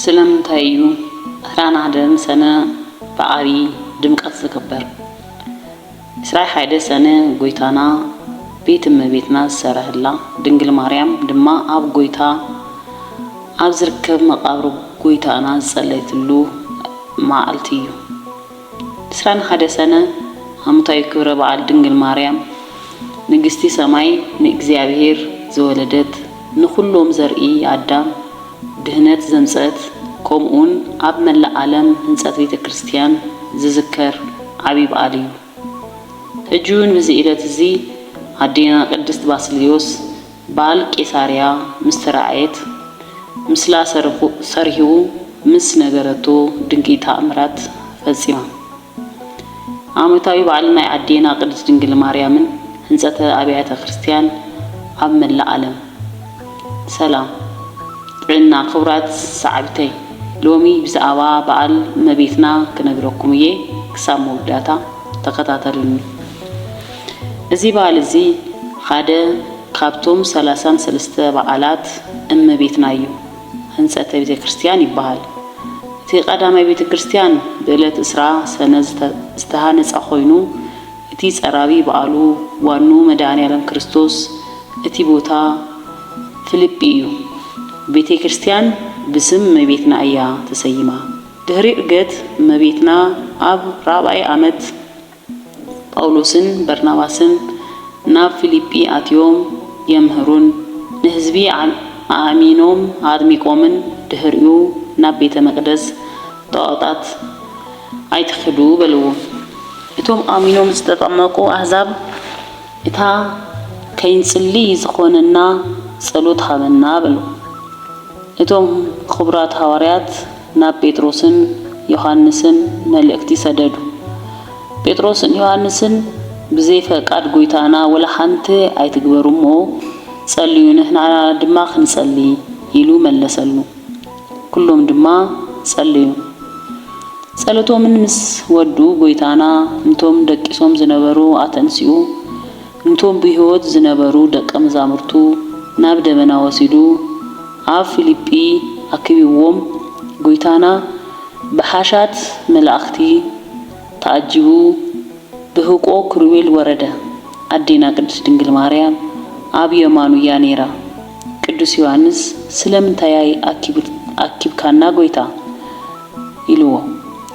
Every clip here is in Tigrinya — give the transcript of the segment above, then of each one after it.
ስለምንታዩ ህራናደም ሰነ በዓቢ ድምቀት ዝክበር እስራይ ሃይደ ሰነ ጎይታና ቤትና ሰረህላ ድንግል ማርያም ድማ አብ ጎይታ አብ ዝርከብ መቃብሩ ጎይታና ጸለይትሉ ማዓልትዩ እስራን ሃደ ሰነ አምታይ ክብረ በዓል ድንግል ማርያም ንግስቲ ሰማይ ንእግዚአብሔር ዘወለደት ንኹሎም ዘርኢ አዳም ድህነት ዘምጸት ከምኡን አብ መላ ዓለም ህንጸት ቤተ ክርስቲያን ዝዝከር ዓቢ በዓል እዩ እጁን ብዝኢለት እዚ አዴና ቅድስት ባስልዮስ ባል ቄሳርያ ምስተራአየት ምስላ ሰርሂው ምስ ነገረቶ ድንቂ ተአምራት ፈጽማ ዓመታዊ በዓል ናይ አዴና ቅድስት ድንግል ማርያምን ህንጸተ አብያተ ክርስቲያን አብ መላ ዓለም ሰላም ጥዕና ክብራት ሰዓብተይ ሎሚ ብዛዕባ በዓል መቤትና ክነግረኩም እየ ክሳብ መወዳእታ ተከታተሉኒ እዚ በዓል እዚ ሓደ ካብቶም 33 በዓላት እመቤትና እዩ ህንጸተ ቤተ ክርስቲያን ይባሃል እቲ ቀዳማይ ቤተ ክርስቲያን በዕለት እስራ ሰነ ዝተሃነጸ ኮይኑ እቲ ጸራቢ በዓሉ ዋኑ መድኃኔዓለም ክርስቶስ እቲ ቦታ ፊልጵ እዩ ቤተ ክርስቲያን ብስም እመቤትና እያ ተሰይማ ድህሪ እርገት እመቤትና አብ ራብዓይ ዓመት ጳውሎስን በርናባስን ናብ ፊልጵ አትዮም የምህሩን ንህዝቢ አሚኖም አጥሚቆምን ድህሪኡ ናብ ቤተ መቅደስ ተዋጣት አይትኽዱ በልዎ እቶም አሚኖም ዝተጠመቁ አሕዛብ እታ ከይንጽሊ ዝኾነና ጸሎት ሃበና በሉ እቶም ክቡራት ሐዋርያት ናብ ጴጥሮስን ዮሐንስን መልእክቲ ሰደዱ ጴጥሮስን ዮሐንስን ብዘይ ፈቃድ ጎይታና ወላ ሓንቲ አይትግበሩሞ ጸልዩ ንሕና ድማ ክንጸሊ ኢሉ መለሰሉ ኩሎም ድማ ጸልዩ ጸሎቶምን ምስ ወዱ ጎይታና እንቶም ደቂሶም ዝነበሩ አተንሲኡ እንቶም ብህይወት ዝነበሩ ደቀ መዛሙርቱ ናብ ደመና ወሲዱ አብ ፊልጵ አክቢዎም ጎይታና በሓሻት መላእክቲ ተአጅቡ ብህቆ ክሩቤል ወረደ አዴና ቅድስት ድንግል ማርያም አብ የማኑያ ኔራ ቅዱስ ዮሐንስ ስለምንታይ አኪብካና ጎይታ ኢልዎ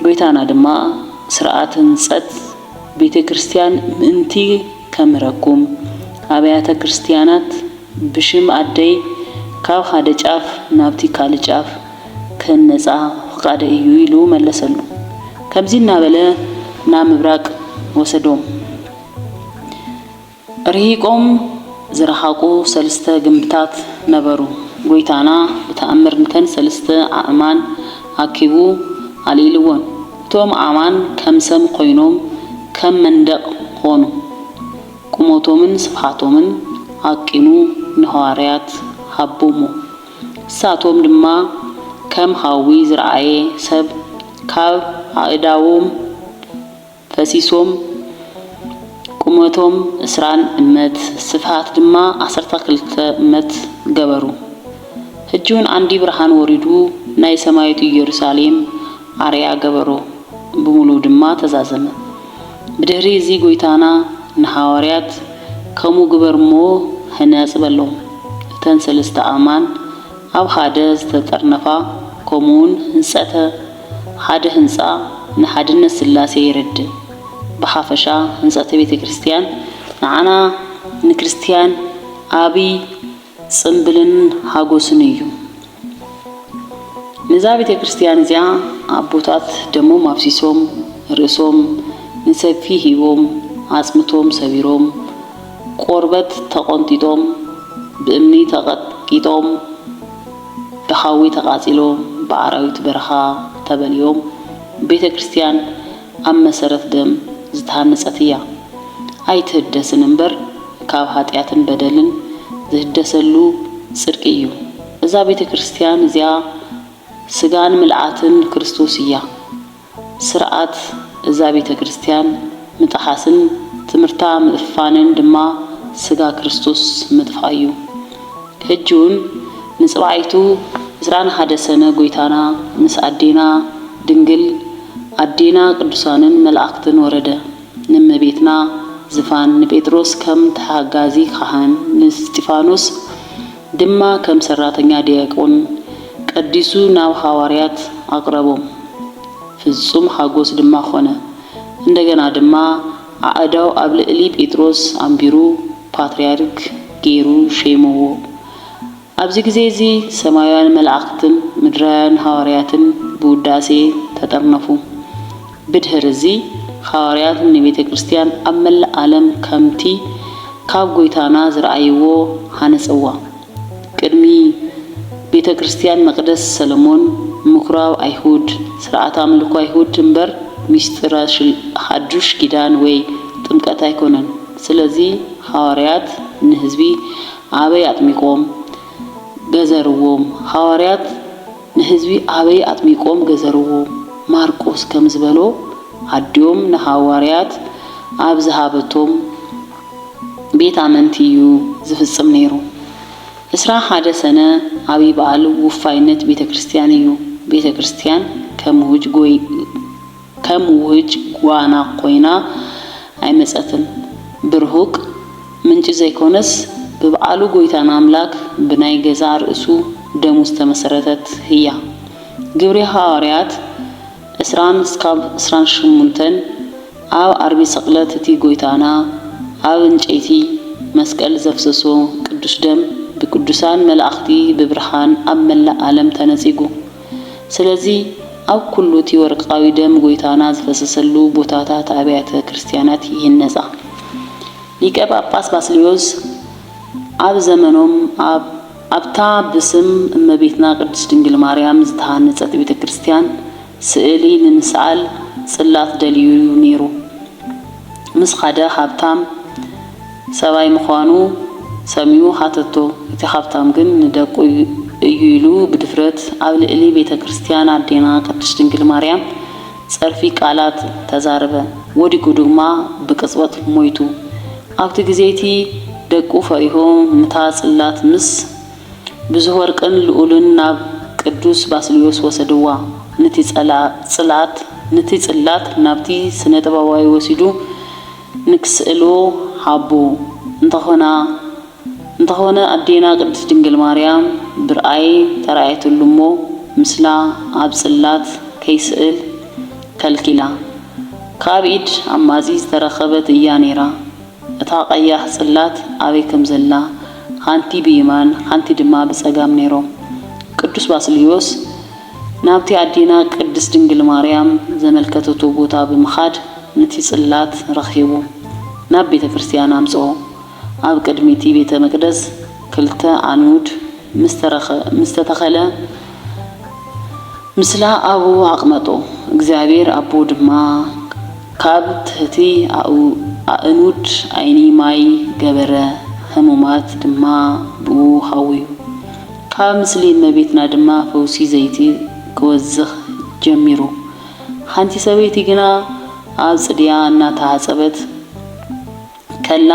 ጎይታና ድማ ስርዓት ህንጸት ቤተ ክርስቲያን ምእንቲ ከምረኩም አብያተ ክርስቲያናት ብሽም አደይ ካብ ሓደ ጫፍ ናብቲ ካል ጫፍ ከነጻ ፈቃደ እዩ ኢሉ መለሰሉ ከምዚ እናበለ ናብ ምብራቅ ወሰዶም ርሂቆም ዝረሓቁ ሰለስተ ግንብታት ነበሩ ጎይታና ብተአምር እንተን ሰለስተ አእማን አኪቡ አሊልዎን እቶም አእማን ከም ሰም ኮይኖም ከም መንደቅ ሆኑ ቁመቶምን ስፍሓቶምን አቂኑ ንሐዋርያት ሃቦሞ ሳቶም ድማ ከም ሃዊ ዝረአየ ሰብ ካብ አእዳዎም ፈሲሶም ቁመቶም እስራን እመት ስፍሓት ድማ 12 እመት ገበሩ ህጁን አንዲ ብርሃን ወሪዱ ናይ ሰማያዊት ኢየሩሳሌም አርያ ገበሮ ብሙሉ ድማ ተዛዘመ ብድህሪ እዚ ጎይታና ንሐዋርያት ከሙ ግበርሞ ህነጽ በሎም እተን ሰለስተ አእማን አብ ሓደ ዝተጠርነፋ ከሙን ህንጸተ ሓደ ህንጻ ንሓድነት ስላሴ ይረድ በሓፈሻ ህንጸተ ቤተ ክርስቲያን ንዓና ንክርስቲያን አቢ ጽምብልን ሃጎስን እዩ ንዛ ቤተ ክርስቲያን እዚያ አቦታት ደሞ ማፍሲሶም ርእሶም ንሰፊ ሂቦም አጽምቶም ሰቢሮም ቆርበት ተቆንጢጦም በእምኒ ተቀጥቂጦም በሃዊ ተቃጺሎም በአራዊት በረኻ ተበልዮም ቤተ ክርስቲያን አብ መሰረት ደም ዝተሃነጸት እያ አይትህደስን እምበር ካብ ኃጢአትን በደልን ዝህደሰሉ ጽድቅ እዩ እዛ ቤተ ክርስቲያን እዚያ ስጋን ምልአትን ክርስቶስ እያ ስርዓት እዛ ቤተ ክርስቲያን ምጥሓስን ትምርታ ምጥፋንን ድማ ስጋ ክርስቶስ ምጥፋዩ ህጁን ንጽባይቱ እስራን ሐደሰነ ጎይታና ምስ አዴና ድንግል አዴና ቅዱሳንን መላእክትን ወረደ ንመቤትና ዝፋን ንጴጥሮስ ከም ተሐጋዚ ካህን ንስጢፋኖስ ድማ ከም ሰራተኛ ዲያቆን ቀዲሱ ናብ ሐዋርያት አቅረቦም ፍጹም ሐጎስ ድማ ሆነ እንደገና ድማ አዕዳው ኣብ ልዕሊ ጴጥሮስ አምቢሩ ፓትርያርክ ገይሩ ሸይሞዎ ኣብዚ ጊዜ እዚ ሰማያውያን መላእክትን ምድራውያን ሐዋርያትን ብውዳሴ ተጠርነፉ ብድህር እዚ ሐዋርያት ንቤተ ክርስቲያን ኣብ መላእ ዓለም ከምቲ ካብ ጎይታና ዝረአይዎ ሃነጽዋ ቅድሚ ቤተ ክርስቲያን መቅደስ ሰለሞን ምኩራብ አይሁድ ስርዓት አምልኮ አይሁድ እምበር ሚስጥር ሐዱሽ ኪዳን ወይ ጥምቀት አይኮነን ስለዚህ ሐዋርያት ንህዝቢ አበይ አጥሚቆም ገዘርዎም ሐዋርያት ንህዝቢ አበይ አጥሚቆም ገዘርዎም ማርቆስ ከምዝበሎ አዲዮም ንሐዋርያት ኣብ ዝሃበቶም ቤት አመንቲዩ ዝፍጽም ነይሩ እስራ ሓደ ሰነ አብይ በዓል ውፋይነት ቤተ ክርስቲያን እዩ ቤተ ክርስቲያን ከም ውህጅ ጓና ኮይና አይመጸትን ብርሁቅ ምንጭ ዘይኮነስ በበዓሉ ጎይታና አምላክ ብናይ ገዛ ርእሱ ደሙስ ተመሰረተት ህያ ግብረ ሐዋርያት እስራን ሽሙንተን ኣብ አርቢ ሰቅለት እቲ ጎይታና ኣብ እንጨይቲ መስቀል ዘፍሰሶ ቅዱስ ደም በቅዱሳን መላእክቲ በብርሃን ኣብ መላእ ዓለም ተነጺጉ ስለዚህ ኣብ ኩሉ እቲ ወርቃዊ ደም ጎይታና ዝፈሰሰሉ ቦታታት አብያተ ክርስቲያናት ይህነጻ ሊቀ ጳጳስ ባስልዮስ ኣብ ዘመኖም ኣብታ ብስም እመቤትና ቅድስት ድንግል ማርያም ዝተሃነጸት ቤተ ክርስቲያን ስእሊ ንምስዓል ጽላት ደልዩ ነይሩ ምስ ኻደ ሃብታም ሰባይ ምዃኑ ሰሚዩ ሃተቶ እቲ ሃብታም ግን ንደቁ እዩሉ ብድፍረት ኣብ ልዕሊ ቤተ ክርስቲያን አዴና ቅድስት ድንግል ማርያም ጸርፊ ቃላት ተዛረበ ወዲቁ ድማ ብቅጽበት ሞይቱ ኣብቲ ጊዜቲ ደቁ ፈሪሆም ንታ ጽላት ምስ ብዙሕ ወርቅን ልዑልን ናብ ቅዱስ ባስልዮስ ወሰድዋ ነቲ ጽላት ናብቲ ስነ ጥበባዊ ወሲዱ ንክስእሎ ሃቦ እንተኾነ አዴና ቅድስት ድንግል ማርያም ብርአይ ተራእየትሉሞ ምስላ ኣብ ጽላት ከይስእል ከልኪላ ካብ ኢድ አማጺ ዝተረኸበት እያ ነይራ እታ ቀያሕ ጽላት አበይ ከም ዘላ ሓንቲ ብየማን ሓንቲ ድማ ብጸጋም ነይሮም ቅዱስ ባስልዮስ ናብቲ አዴና ቅድስት ድንግል ማርያም ዘመልከተቶ ቦታ ብምኻድ ነቲ ጽላት ረኺቡ ናብ ቤተ ክርስቲያን አምጽኦ ኣብ ቅድሚቲ ቤተ መቅደስ ክልተ ዓኑድ ምስተተኸለ ምስላ አቡ አቅመጦ እግዚአብሔር አቦ ድማ ካብ ትህቲ አእኑድ አይኒ ማይ ገበረ ህሙማት ድማ ብኡ ሃዊዩ ካብ ምስሊ እመቤትና ድማ ፈውሲ ዘይቲ ክወዝኽ ጀሚሩ ሓንቲ ሰበይቲ ግና ኣብ ጽድያ እናተዓጸበት ከላ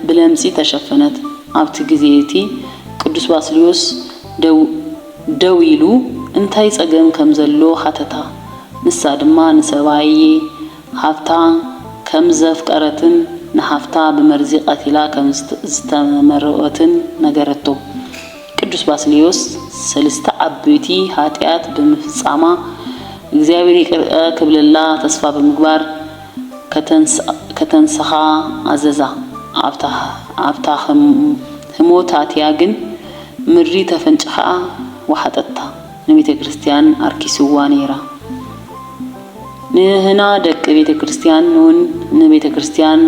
ብለምጺ ተሸፈነት ኣብቲ ጊዜቲ ቅዱስ ባስልዮስ ደዊሉ እንታይ ጸገም ከም ዘሎ ሓተታ ንሳ ድማ ንሰባይ ሃፍታ ከም ዘፍቀረትን ንሃፍታ በመርዚ ቀቲላ ከም ዝተመረወትን ነገረቶ ቅዱስ ባስልዮስ ሰለስተ ዓበይቲ ኃጢአት በመፍጻማ እግዚአብሔር ይቅር ክብለላ ተስፋ በመግባር ከተንሰኻ አዘዛ ኣብታ ህሞታትያ ግን ምሪ ተፈንጭኻ ወሐጠታ ንቤተ ክርስቲያን አርኪስዋ ነይራ ንህና ደቅ ቤተ ክርስቲያን ንቤተ ክርስቲያን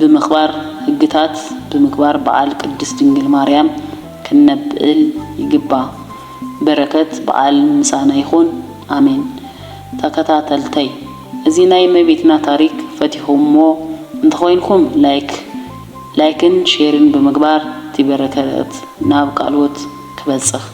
በመኽባር ህግታት በመግባር በዓል ቅድስት ድንግል ማርያም ከነብእል ይግባ በረከት በዓል ምሳና ይኹን አሜን ተከታተልተይ እዚ ናይ እመቤትና ታሪክ ፈቲሆሞ እንተኾይንኩም ላይክን ሼርን በመግባር ትበረከት ናብ ቃልዎት ክበጽሕ